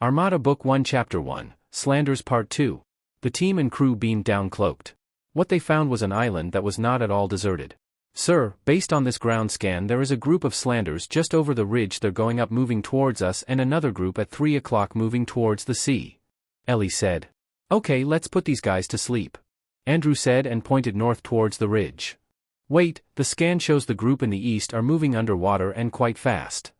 Armada Book 1 Chapter 1, Slanders Part 2. The team and crew beamed down cloaked. What they found was an island that was not at all deserted. Sir, based on this ground scan there is a group of Slanders just over the ridge. They're going up moving towards us and another group at 3 o'clock moving towards the sea. Ellie said. Okay, let's put these guys to sleep. Andrew said and pointed north towards the ridge. Wait, the scan shows the group in the east are moving underwater and quite fast.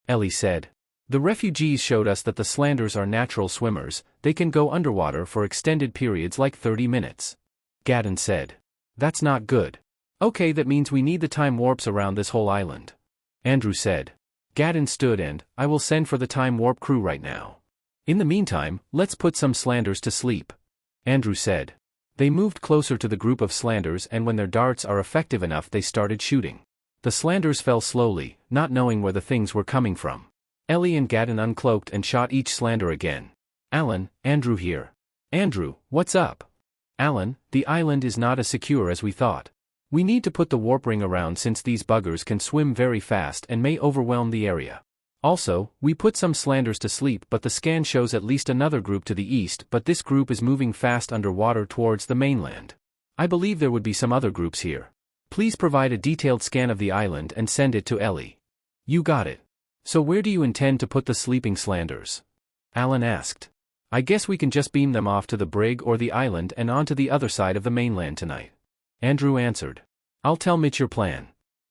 Ellie said. The refugees showed us that the Slanders are natural swimmers. They can go underwater for extended periods like 30 minutes. Gadden said. That's not good. Okay, that means we need the time warps around this whole island. Andrew said. Gadden stood and, I will send for the time warp crew right now. In the meantime, let's put some Slanders to sleep. Andrew said. They moved closer to the group of Slanders and when their darts are effective enough they started shooting. The Slanders fell slowly, not knowing where the things were coming from. Ellie and Gadden uncloaked and shot each Slander again. Alan, Andrew here. Andrew, what's up? Alan, the island is not as secure as we thought. We need to put the warp ring around since these buggers can swim very fast and may overwhelm the area. Also, we put some Slanders to sleep but the scan shows at least another group to the east but this group is moving fast underwater towards the mainland. I believe there would be some other groups here. Please provide a detailed scan of the island and send it to Ellie. You got it. So where do you intend to put the sleeping Slanders? Alan asked. I guess we can just beam them off to the brig or the island and onto the other side of the mainland tonight. Andrew answered. I'll tell Mitch your plan.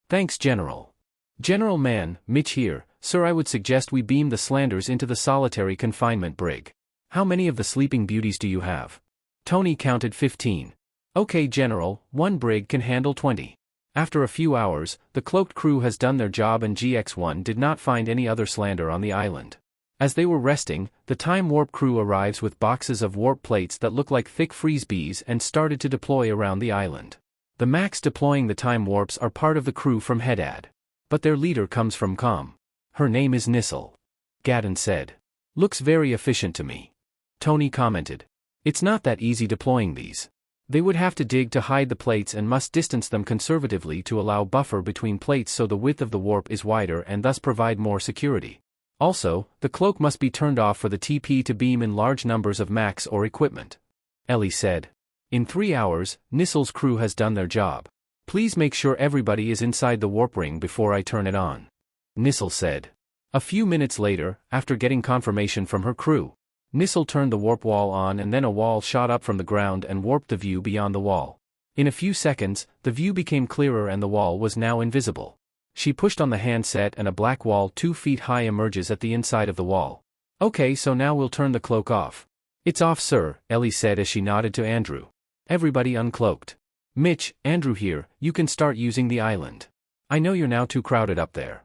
Thanks, General. General Mann, Mitch here. Sir, I would suggest we beam the Slanders into the solitary confinement brig. How many of the sleeping beauties do you have? Tony counted 15. Okay, General, one brig can handle 20. After a few hours, the cloaked crew has done their job and GX-1 did not find any other Slander on the island. As they were resting, the time warp crew arrives with boxes of warp plates that look like thick freeze-bees and started to deploy around the island. The Max deploying the time warps are part of the crew from Hedad. But their leader comes from Com. Her name is Nissel. Gadden said. Looks very efficient to me. Tony commented. It's not that easy deploying these. They would have to dig to hide the plates and must distance them conservatively to allow buffer between plates so the width of the warp is wider and thus provide more security. Also, the cloak must be turned off for the TP to beam in large numbers of Max or equipment. Ellie said. In 3 hours, Nissel's crew has done their job. Please make sure everybody is inside the warp ring before I turn it on. Nissel said. A few minutes later, after getting confirmation from her crew, Nissel turned the warp wall on and then a wall shot up from the ground and warped the view beyond the wall. In a few seconds, the view became clearer and the wall was now invisible. She pushed on the handset and a black wall 2 feet high emerges at the inside of the wall. Okay, so now we'll turn the cloak off. It's off, sir, Ellie said as she nodded to Andrew. Everybody uncloaked. Mitch, Andrew here, you can start using the island. I know you're now too crowded up there.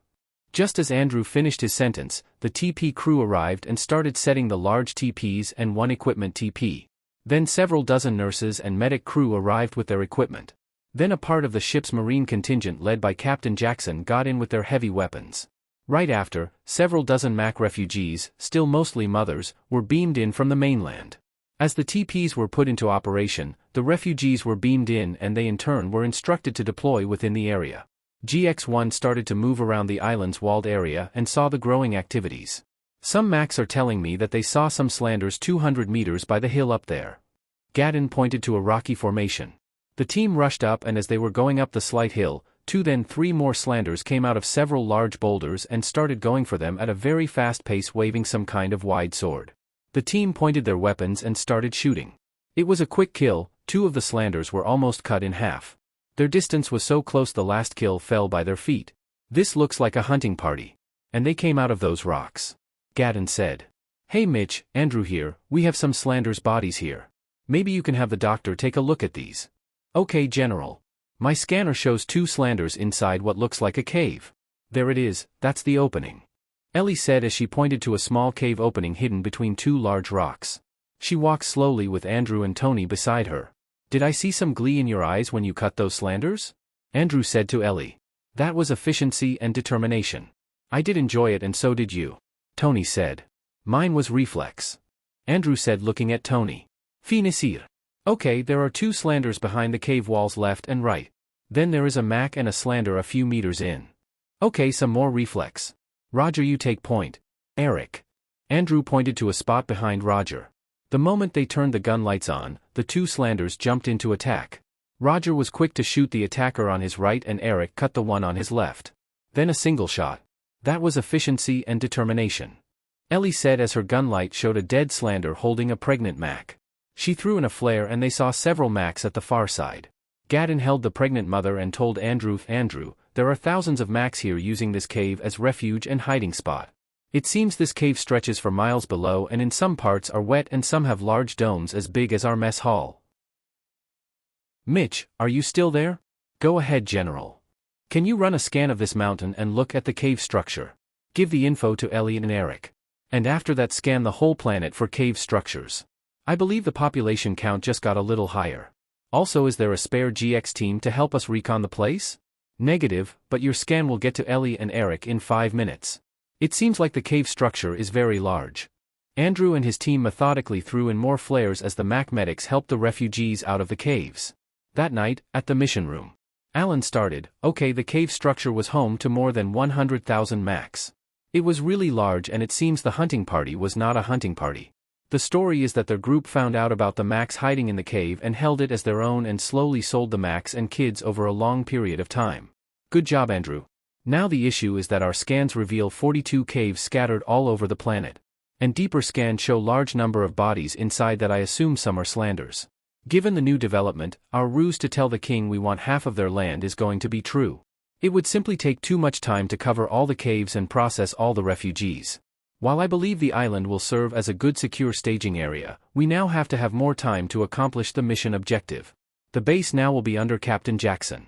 Just as Andrew finished his sentence, the TP crew arrived and started setting the large TPs and one equipment TP. Then several dozen nurses and medic crew arrived with their equipment. Then a part of the ship's marine contingent led by Captain Jackson got in with their heavy weapons. Right after, several dozen Mac refugees, still mostly mothers, were beamed in from the mainland. As the TPs were put into operation, the refugees were beamed in and they in turn were instructed to deploy within the area. GX-1 started to move around the island's walled area and saw the growing activities. Some Macs are telling me that they saw some Slanders 200 meters by the hill up there. Gadden pointed to a rocky formation. The team rushed up and as they were going up the slight hill, 2 then 3 more Slanders came out of several large boulders and started going for them at a very fast pace waving some kind of wide sword. The team pointed their weapons and started shooting. It was a quick kill, 2 of the Slanders were almost cut in half. Their distance was so close the last kill fell by their feet. This looks like a hunting party. And they came out of those rocks. Gadden said. Hey Mitch, Andrew here, we have some Slanders bodies here. Maybe you can have the doctor take a look at these. Okay, General. My scanner shows 2 Slanders inside what looks like a cave. There it is, that's the opening. Ellie said as she pointed to a small cave opening hidden between 2 large rocks. She walked slowly with Andrew and Tony beside her. Did I see some glee in your eyes when you cut those Slanders? Andrew said to Ellie. That was efficiency and determination. I did enjoy it and so did you. Tony said. Mine was reflex. Andrew said looking at Tony. Finissir. Okay, there are 2 Slanders behind the cave walls left and right. Then there is a Mac and a Slander a few meters in. Okay, some more reflex. Roger, you take point. Eric. Andrew pointed to a spot behind Roger. The moment they turned the gun lights on, the two Slanders jumped into attack. Roger was quick to shoot the attacker on his right and Eric cut the one on his left. Then a single shot. That was efficiency and determination. Ellie said as her gun light showed a dead Slander holding a pregnant Mac. She threw in a flare and they saw several Macs at the far side. Gadden held the pregnant mother and told Andrew, there are thousands of Macs here using this cave as refuge and hiding spot. It seems this cave stretches for miles below and in some parts are wet and some have large domes as big as our mess hall. Mitch, are you still there? Go ahead, General. Can you run a scan of this mountain and look at the cave structure? Give the info to Ellie and Eric. And after that scan the whole planet for cave structures. I believe the population count just got a little higher. Also, is there a spare GX team to help us recon the place? Negative, but your scan will get to Ellie and Eric in 5 minutes. It seems like the cave structure is very large. Andrew and his team methodically threw in more flares as the Mac medics helped the refugees out of the caves. That night, at the mission room, Alan started, okay, the cave structure was home to more than 100,000 Macs. It was really large and it seems the hunting party was not a hunting party. The story is that their group found out about the Macs hiding in the cave and held it as their own and slowly sold the Macs and kids over a long period of time. Good job, Andrew. Now the issue is that our scans reveal 42 caves scattered all over the planet. And deeper scans show large number of bodies inside that I assume some are Slanders. Given the new development, our ruse to tell the king we want half of their land is going to be true. It would simply take too much time to cover all the caves and process all the refugees. While I believe the island will serve as a good secure staging area, we now have to have more time to accomplish the mission objective. The base now will be under Captain Jackson.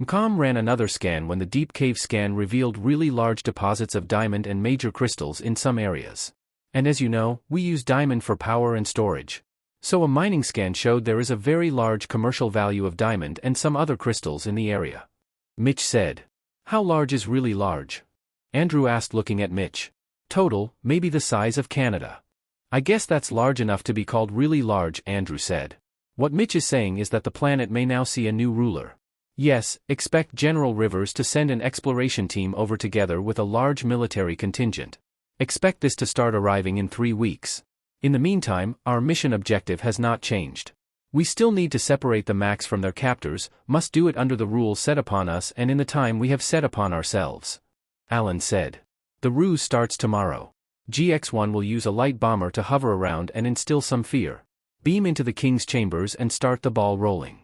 MCOM ran another scan when the deep cave scan revealed really large deposits of diamond and major crystals in some areas. And as you know, we use diamond for power and storage. So a mining scan showed there is a very large commercial value of diamond and some other crystals in the area. Mitch said. How large is really large? Andrew asked looking at Mitch. Total, maybe the size of Canada. I guess that's large enough to be called really large, Andrew said. What Mitch is saying is that the planet may now see a new ruler. Yes, expect General Rivers to send an exploration team over together with a large military contingent. Expect this to start arriving in 3 weeks. In the meantime, our mission objective has not changed. We still need to separate the Macs from their captors, must do it under the rules set upon us and in the time we have set upon ourselves. Alan said. The ruse starts tomorrow. GX-1 will use a light bomber to hover around and instill some fear. Beam into the king's chambers and start the ball rolling.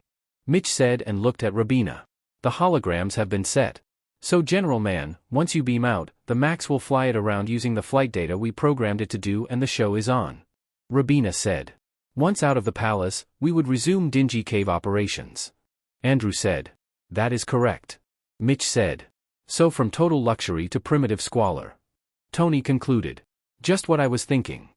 Mitch said and looked at Rabina. The holograms have been set. So General Man, once you beam out, the Macs will fly it around using the flight data we programmed it to do and the show is on. Rabina said. Once out of the palace, we would resume dingy cave operations. Andrew said. That is correct. Mitch said. So from total luxury to primitive squalor. Tony concluded. Just what I was thinking.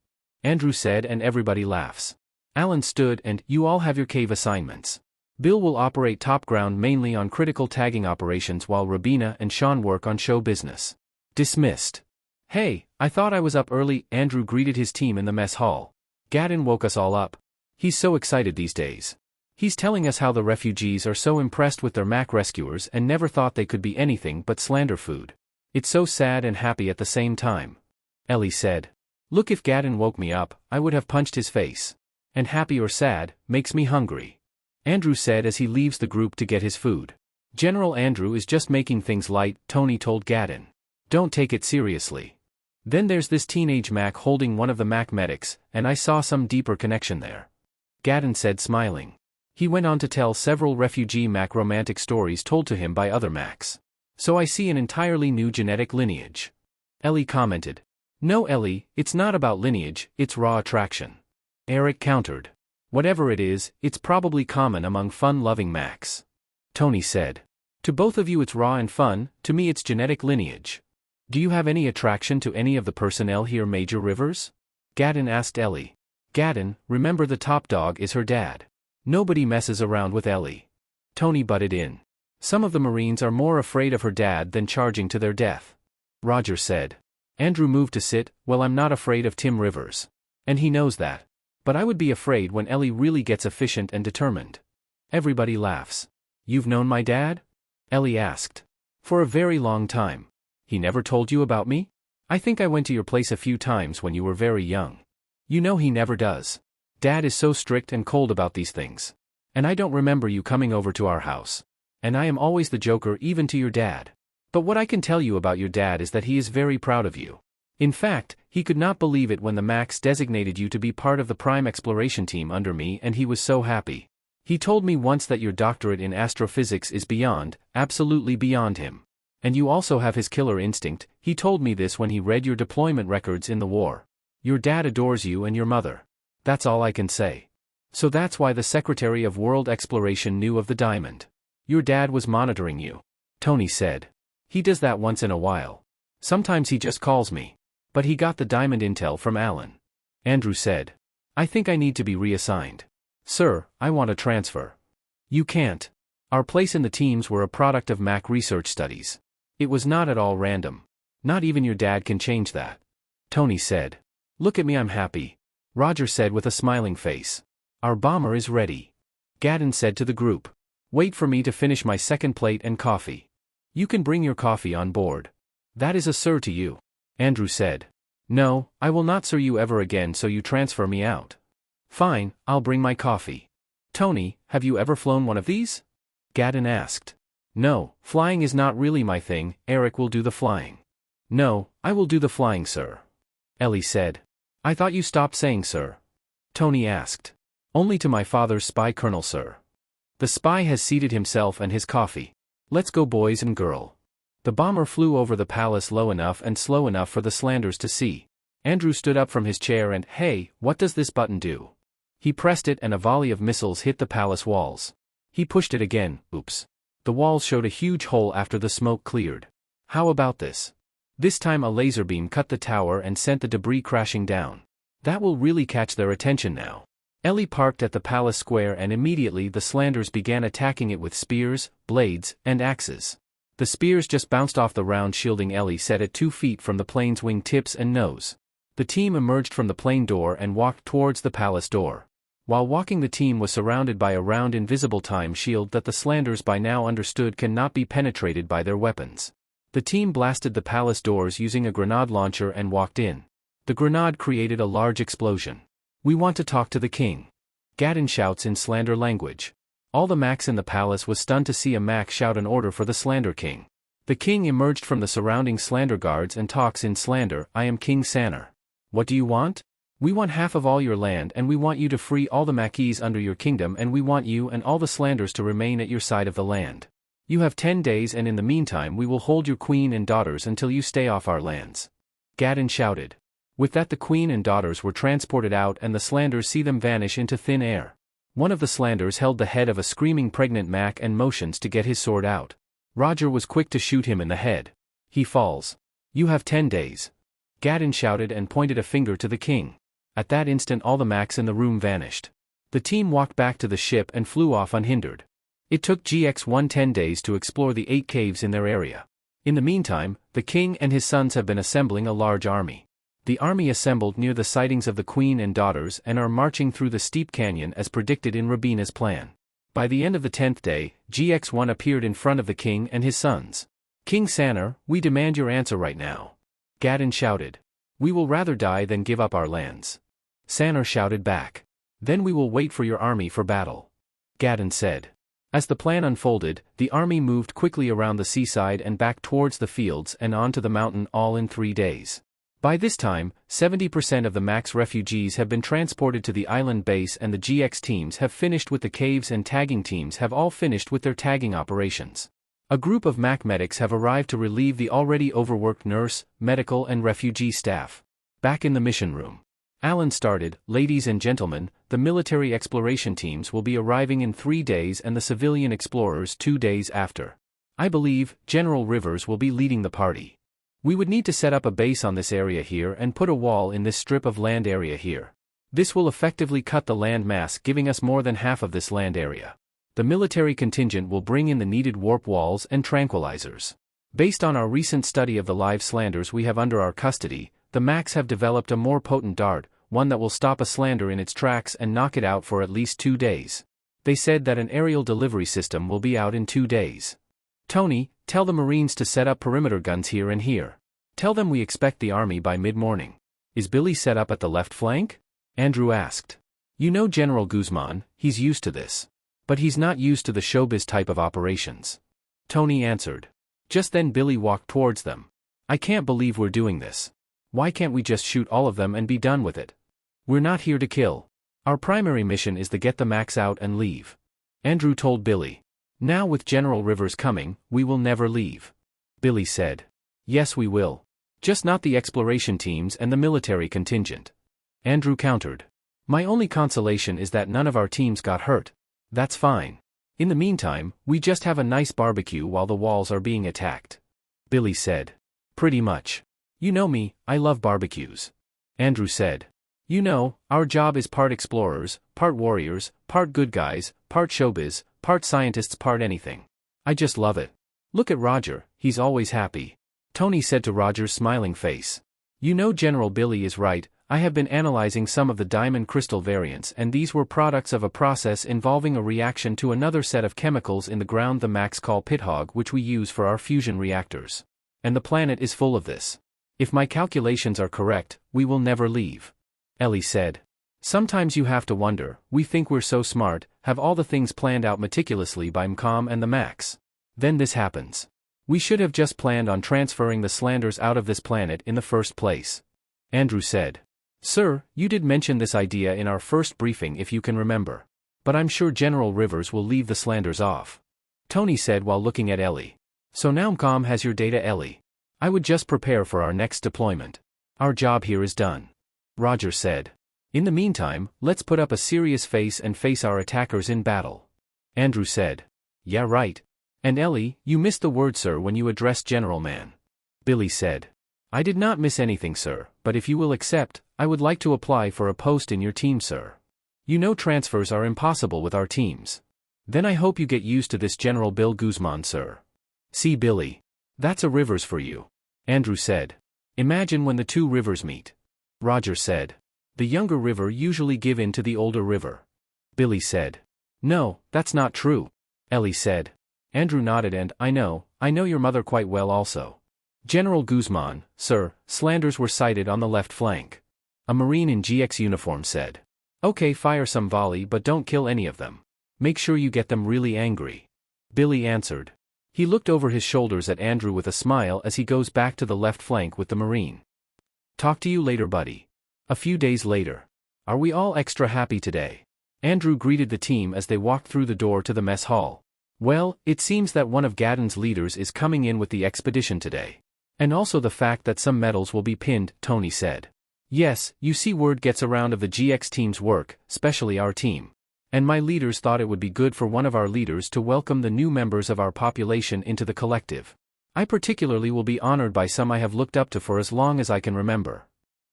Andrew said and everybody laughs. Alan stood and, you all have your cave assignments. Bill will operate top ground mainly on critical tagging operations while Rabina and Sean work on show business. Dismissed. Hey, I thought I was up early, Andrew greeted his team in the mess hall. Gadden woke us all up. He's so excited these days. He's telling us how the refugees are so impressed with their Mac rescuers and never thought they could be anything but Slander food. It's so sad and happy at the same time. Ellie said. Look, if Gadden woke me up, I would have punched his face. And happy or sad, makes me hungry. Andrew said as he leaves the group to get his food. General Andrew is just making things light, Tony told Gadden. Don't take it seriously. Then there's this teenage Mac holding one of the Mac medics, and I saw some deeper connection there. Gadden said smiling. He went on to tell several refugee Mac romantic stories told to him by other Macs. So I see an entirely new genetic lineage. Ellie commented. No Ellie, it's not about lineage, it's raw attraction. Eric countered. Whatever it is, it's probably common among fun-loving Macs. Tony said. To both of you it's raw and fun, to me it's genetic lineage. Do you have any attraction to any of the personnel here, Major Rivers? Gadden asked Ellie. Gadden, remember the top dog is her dad. Nobody messes around with Ellie. Tony butted in. Some of the Marines are more afraid of her dad than charging to their death. Roger said. Andrew moved to sit, well, I'm not afraid of Tim Rivers. And he knows that. But I would be afraid when Ellie really gets efficient and determined. Everybody laughs. You've known my dad? Ellie asked. For a very long time. He never told you about me? I think I went to your place a few times when you were very young. You know he never does. Dad is so strict and cold about these things. And I don't remember you coming over to our house. And I am always the joker even to your dad. But what I can tell you about your dad is that he is very proud of you. In fact, he could not believe it when the Max designated you to be part of the Prime Exploration team under me, and he was so happy. He told me once that your doctorate in astrophysics is beyond, absolutely beyond him. And you also have his killer instinct. He told me this when he read your deployment records in the war. Your dad adores you and your mother. That's all I can say. So that's why the Secretary of World Exploration knew of the diamond. Your dad was monitoring you. Tony said. He does that once in a while. Sometimes he just calls me. But he got the diamond intel from Alan. Andrew said. I think I need to be reassigned. Sir, I want a transfer. You can't. Our place in the teams were a product of Mac research studies. It was not at all random. Not even your dad can change that. Tony said. Look at me, I'm happy. Roger said with a smiling face. Our bomber is ready. Gadden said to the group. Wait for me to finish my second plate and coffee. You can bring your coffee on board. That is a sir to you. Andrew said. No, I will not sir you ever again, so you transfer me out. Fine, I'll bring my coffee. Tony, have you ever flown one of these? Gadden asked. No, flying is not really my thing, Eric will do the flying. No, I will do the flying, sir. Ellie said. I thought you stopped saying sir. Tony asked. Only to my father's spy colonel, sir. The spy has seated himself and his coffee. Let's go, boys and girl. The bomber flew over the palace low enough and slow enough for the Slanders to see. Andrew stood up from his chair and, hey, what does this button do? He pressed it and a volley of missiles hit the palace walls. He pushed it again, oops. The walls showed a huge hole after the smoke cleared. How about this? This time a laser beam cut the tower and sent the debris crashing down. That will really catch their attention now. Ellie parked at the palace square and immediately the Slanders began attacking it with spears, blades, and axes. The spears just bounced off the round shielding Ellie set at 2 feet from the plane's wing tips and nose. The team emerged from the plane door and walked towards the palace door. While walking, the team was surrounded by a round invisible time shield that the Slanders by now understood cannot be penetrated by their weapons. The team blasted the palace doors using a grenade launcher and walked in. The grenade created a large explosion. We want to talk to the king. Gadden shouts in Slander language. All the Macs in the palace was stunned to see a Mac shout an order for the Slander king. The king emerged from the surrounding Slander guards and talks in Slander. I am King Sanner. What do you want? We want half of all your land, and we want you to free all the Maquis under your kingdom, and we want you and all the Slanders to remain at your side of the land. You have 10 days, and in the meantime we will hold your queen and daughters until you stay off our lands. Gadden shouted. With that, the queen and daughters were transported out and the Slanders see them vanish into thin air. One of the Slanders held the head of a screaming pregnant Mac and motions to get his sword out. Roger was quick to shoot him in the head. He falls. You have 10 days. Gadden shouted and pointed a finger to the king. At that instant all the Macs in the room vanished. The team walked back to the ship and flew off unhindered. It took GX-1 10 days to explore the 8 caves in their area. In the meantime, the king and his sons have been assembling a large army. The army assembled near the sightings of the queen and daughters and are marching through the steep canyon as predicted in Rabina's plan. By the end of the 10th day, GX-1 appeared in front of the king and his sons. King Sanner, we demand your answer right now. Gadden shouted. We will rather die than give up our lands. Sanner shouted back. Then we will wait for your army for battle. Gadden said. As the plan unfolded, the army moved quickly around the seaside and back towards the fields and onto the mountain, all in 3 days. By this time, 70% of the Max refugees have been transported to the island base and the GX teams have finished with the caves and tagging teams have all finished with their tagging operations. A group of Mac medics have arrived to relieve the already overworked nurse, medical and refugee staff. Back in the mission room. Alan started, ladies and gentlemen, the military exploration teams will be arriving in 3 days and the civilian explorers 2 days after. I believe General Rivers will be leading the party. We would need to set up a base on this area here and put a wall in this strip of land area here. This will effectively cut the land mass, giving us more than half of this land area. The military contingent will bring in the needed warp walls and tranquilizers. Based on our recent study of the live Slanders we have under our custody, the Macs have developed a more potent dart, one that will stop a Slander in its tracks and knock it out for at least 2 days. They said that an aerial delivery system will be out in 2 days. Tony, tell the Marines to set up perimeter guns here and here. Tell them we expect the army by mid-morning. Is Billy set up at the left flank? Andrew asked. You know General Guzman, he's used to this. But he's not used to the showbiz type of operations. Tony answered. Just then Billy walked towards them. I can't believe we're doing this. Why can't we just shoot all of them and be done with it? We're not here to kill. Our primary mission is to get the Max out and leave. Andrew told Billy. Now with General Rivers coming, we will never leave. Billy said. Yes we will. Just not the exploration teams and the military contingent. Andrew countered. My only consolation is that none of our teams got hurt. That's fine. In the meantime, we just have a nice barbecue while the walls are being attacked. Billy said. Pretty much. You know me, I love barbecues. Andrew said. You know, our job is part explorers, part warriors, part good guys, part showbiz, part scientists, part anything. I just love it. Look at Roger, he's always happy. Tony said to Roger's smiling face. You know General Billy is right, I have been analyzing some of the diamond crystal variants and these were products of a process involving a reaction to another set of chemicals in the ground the Max call pithog which we use for our fusion reactors. And the planet is full of this. If my calculations are correct, we will never leave. Ellie said. Sometimes you have to wonder, we think we're so smart, have all the things planned out meticulously by MCOM and the Max. Then this happens. We should have just planned on transferring the Slanders out of this planet in the first place. Andrew said. Sir, you did mention this idea in our first briefing if you can remember. But I'm sure General Rivers will leave the Slanders off. Tony said while looking at Ellie. So now MCOM has your data, Ellie. I would just prepare for our next deployment. Our job here is done. Roger said. In the meantime, let's put up a serious face and face our attackers in battle. Andrew said. Yeah right. And Ellie, you missed the word sir when you addressed General Man. Billy said. I did not miss anything sir, but if you will accept, I would like to apply for a post in your team sir. You know transfers are impossible with our teams. Then I hope you get used to this General Bill Guzman sir. See Billy. That's a Rivers for you. Andrew said. Imagine when the two rivers meet. Roger said. The younger river usually give in to the older river. Billy said. No, that's not true. Ellie said. Andrew nodded and, I know your mother quite well also. General Guzman, sir, Slanders were sighted on the left flank. A Marine in GX uniform said. Okay, fire some volley but don't kill any of them. Make sure you get them really angry. Billy answered. He looked over his shoulders at Andrew with a smile as he goes back to the left flank with the Marine. Talk to you later buddy. A few days later. Are we all extra happy today? Andrew greeted the team as they walked through the door to the mess hall. Well, it seems that one of Gadden's leaders is coming in with the expedition today. And also the fact that some medals will be pinned, Tony said. Yes, you see word gets around of the GX team's work, especially our team. And my leaders thought it would be good for one of our leaders to welcome the new members of our population into the collective. I particularly will be honored by some I have looked up to for as long as I can remember.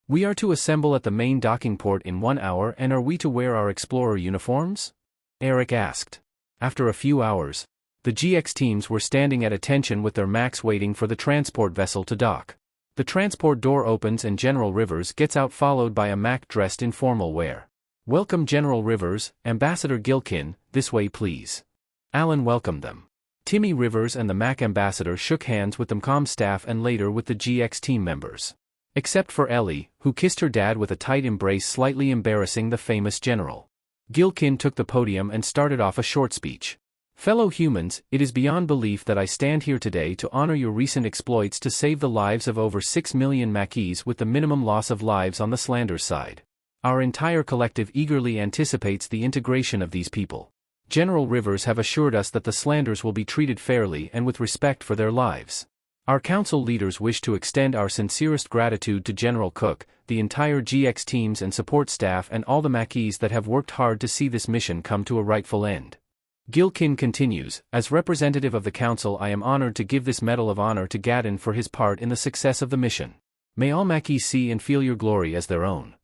We are to assemble at the main docking port in 1 hour and are we to wear our explorer uniforms? Eric asked. After a few hours, the GX teams were standing at attention with their Max waiting for the transport vessel to dock. The transport door opens and General Rivers gets out followed by a Mac dressed in formal wear. Welcome General Rivers, Ambassador Gilkin, this way please. Alan welcomed them. Timmy Rivers and the Mac ambassador shook hands with the MCOM staff and later with the GX team members. Except for Ellie, who kissed her dad with a tight embrace slightly embarrassing the famous general. Gilkin took the podium and started off a short speech. Fellow humans, it is beyond belief that I stand here today to honor your recent exploits to save the lives of over 6 million Maquis with the minimum loss of lives on the Slanders side. Our entire collective eagerly anticipates the integration of these people. General Rivers have assured us that the Slanders will be treated fairly and with respect for their lives. Our council leaders wish to extend our sincerest gratitude to General Cook, the entire GX teams and support staff and all the Maquis that have worked hard to see this mission come to a rightful end. Gilkin continues, as representative of the council I am honored to give this Medal of Honor to Gadden for his part in the success of the mission. May all Maquis see and feel your glory as their own.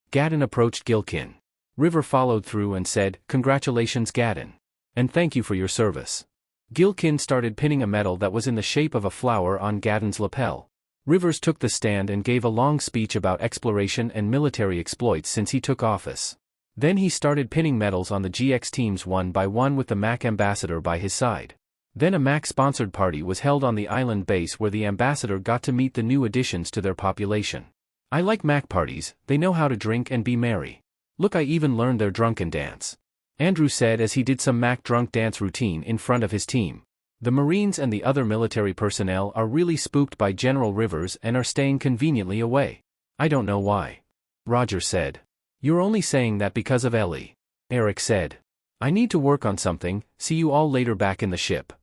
Gadden approached Gilkin. River followed through and said, Congratulations Gadden. And thank you for your service. Gilkin started pinning a medal that was in the shape of a flower on Gadden's lapel. Rivers took the stand and gave a long speech about exploration and military exploits since he took office. Then he started pinning medals on the GX teams one by one with the Mac ambassador by his side. Then a Mac-sponsored party was held on the island base where the ambassador got to meet the new additions to their population. I like Mac parties, they know how to drink and be merry. Look, I even learned their drunken dance. Andrew said as he did some Mac drunk dance routine in front of his team. The Marines and the other military personnel are really spooked by General Rivers and are staying conveniently away. I don't know why. Roger said. You're only saying that because of Ellie. Eric said. I need to work on something, see you all later back in the ship.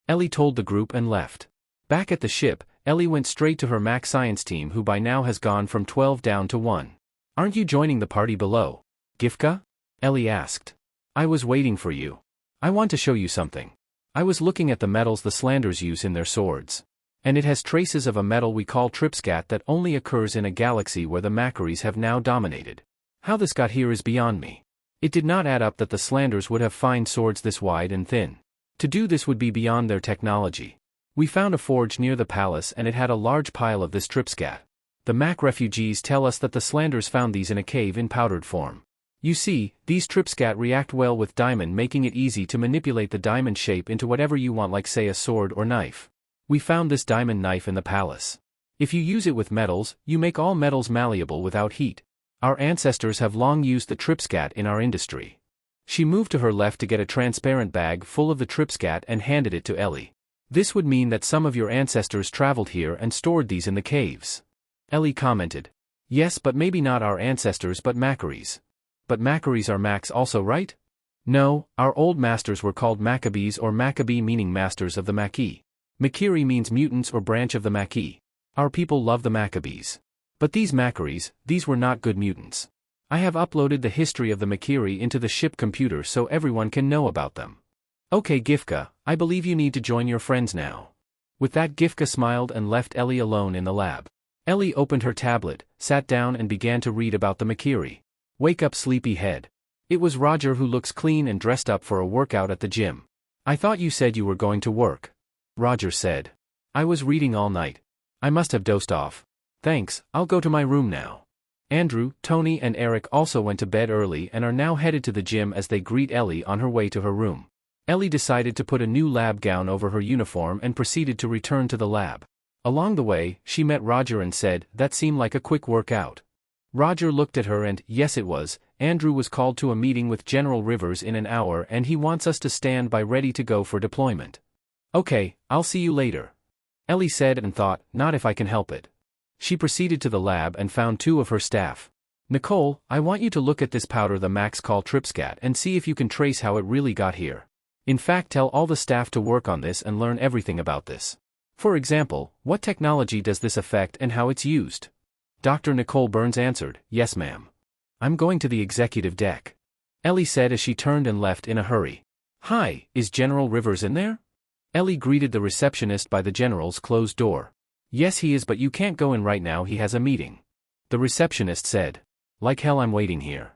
Ellie told the group and left. Back at the ship, Ellie went straight to her Mac science team who by now has gone from 12 down to 1. Aren't you joining the party below, Gifka? Ellie asked. I was waiting for you. I want to show you something. I was looking at the metals the Slanders use in their swords. And it has traces of a metal we call tripscat that only occurs in a galaxy where the Macaries have now dominated. How this got here is beyond me. It did not add up that the Slanders would have fine swords this wide and thin. To do this would be beyond their technology. We found a forge near the palace and it had a large pile of this tripscat. The Mac refugees tell us that the Slanders found these in a cave in powdered form. You see, these tripscat react well with diamond, making it easy to manipulate the diamond shape into whatever you want, like say a sword or knife. We found this diamond knife in the palace. If you use it with metals, you make all metals malleable without heat. Our ancestors have long used the tripscat in our industry. She moved to her left to get a transparent bag full of the tripscat and handed it to Ellie. This would mean that some of your ancestors traveled here and stored these in the caves. Ellie commented. Yes, but maybe not our ancestors but Macaries. But Macaries are Macs also, right? No, our old masters were called Maccabees or Maccabee, meaning masters of the Maquis. Makiri means mutants or branch of the Maquis. Our people love the Maccabees. But these Macaries, these were not good mutants. I have uploaded the history of the Makiri into the ship computer so everyone can know about them. Okay Gifka, I believe you need to join your friends now. With that Gifka smiled and left Ellie alone in the lab. Ellie opened her tablet, sat down and began to read about the Makiri. Wake up sleepy head. It was Roger, who looks clean and dressed up for a workout at the gym. I thought you said you were going to work. Roger said. I was reading all night. I must have dozed off. Thanks, I'll go to my room now. Andrew, Tony and Eric also went to bed early and are now headed to the gym as they greet Ellie on her way to her room. Ellie decided to put a new lab gown over her uniform and proceeded to return to the lab. Along the way, she met Roger and said, that seemed like a quick workout. Roger looked at her and, yes it was, Andrew was called to a meeting with General Rivers in an hour and he wants us to stand by ready to go for deployment. Okay, I'll see you later. Ellie said and thought, not if I can help it. She proceeded to the lab and found two of her staff. Nicole, I want you to look at this powder the Macs call tripscat and see if you can trace how it really got here. In fact, tell all the staff to work on this and learn everything about this. For example, what technology does this affect and how it's used? Dr. Nicole Burns answered, yes ma'am. I'm going to the executive deck. Ellie said as she turned and left in a hurry. Hi, is General Rivers in there? Ellie greeted the receptionist by the general's closed door. Yes he is, but you can't go in right now, he has a meeting. The receptionist said. Like hell I'm waiting here.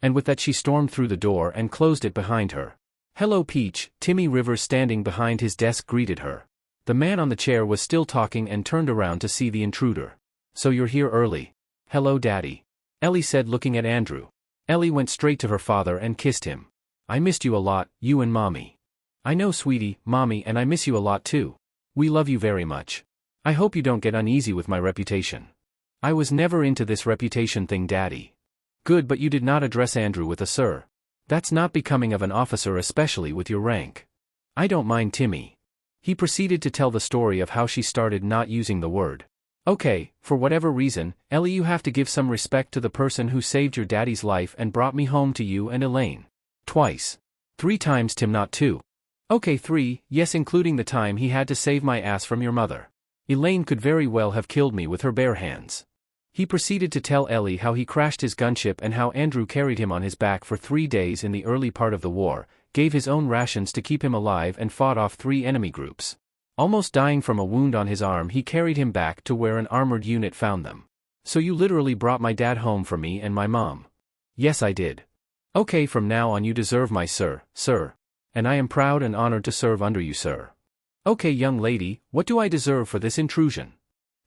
And with that she stormed through the door and closed it behind her. Hello Peach, Timmy Rivers standing behind his desk greeted her. The man on the chair was still talking and turned around to see the intruder. So you're here early. Hello Daddy. Ellie said looking at Andrew. Ellie went straight to her father and kissed him. I missed you a lot, you and Mommy. I know sweetie, Mommy, and I miss you a lot too. We love you very much. I hope you don't get uneasy with my reputation. I was never into this reputation thing Daddy. Good, but you did not address Andrew with a sir. That's not becoming of an officer, especially with your rank. I don't mind Timmy. He proceeded to tell the story of how she started not using the word. Okay, for whatever reason, Ellie, you have to give some respect to the person who saved your daddy's life and brought me home to you and Elaine. Twice. 3 times Tim, not 2. Okay 3, yes, including the time he had to save my ass from your mother. Elaine could very well have killed me with her bare hands. He proceeded to tell Ellie how he crashed his gunship and how Andrew carried him on his back for 3 days in the early part of the war, gave his own rations to keep him alive and fought off 3 enemy groups. Almost dying from a wound on his arm, he carried him back to where an armored unit found them. So you literally brought my dad home for me and my mom. Yes I did. Okay, from now on you deserve my sir. And I am proud and honored to serve under you, sir. Okay young lady, what do I deserve for this intrusion?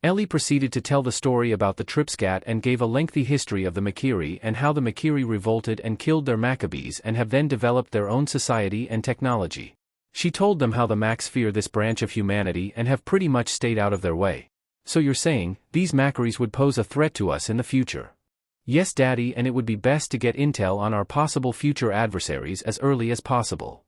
Ellie proceeded to tell the story about the tripscat and gave a lengthy history of the Makiri and how the Makiri revolted and killed their Maccabees and have then developed their own society and technology. She told them how the Macs fear this branch of humanity and have pretty much stayed out of their way. So you're saying, these Macaries would pose a threat to us in the future? Yes, Daddy, and it would be best to get intel on our possible future adversaries as early as possible.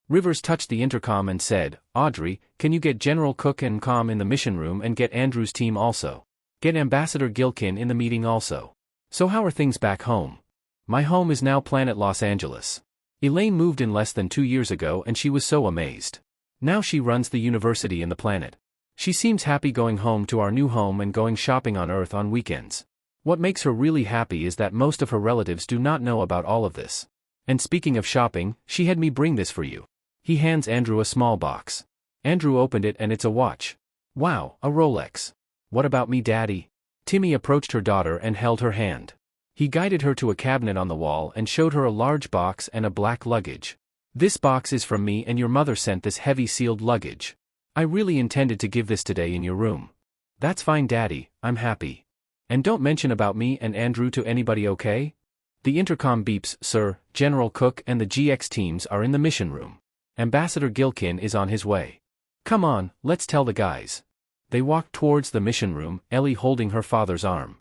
Rivers touched the intercom and said, Audrey, can you get General Cook and Com in the mission room and get Andrew's team also? Get Ambassador Gilkin in the meeting also. So how are things back home? My home is now Planet Los Angeles. Elaine moved in less than 2 years ago and she was so amazed. Now she runs the university in the planet. She seems happy going home to our new home and going shopping on Earth on weekends. What makes her really happy is that most of her relatives do not know about all of this. And speaking of shopping, she had me bring this for you. He hands Andrew a small box. Andrew opened it and it's a watch. Wow, a Rolex. What about me, Daddy? Timmy approached her daughter and held her hand. He guided her to a cabinet on the wall and showed her a large box and a black luggage. This box is from me and your mother sent this heavy sealed luggage. I really intended to give this today in your room. That's fine, Daddy, I'm happy. And don't mention about me and Andrew to anybody, okay? The intercom beeps, Sir, General Cook and the GX teams are in the mission room. Ambassador Gilkin is on his way. Come on, let's tell the guys. They walked towards the mission room, Ellie holding her father's arm.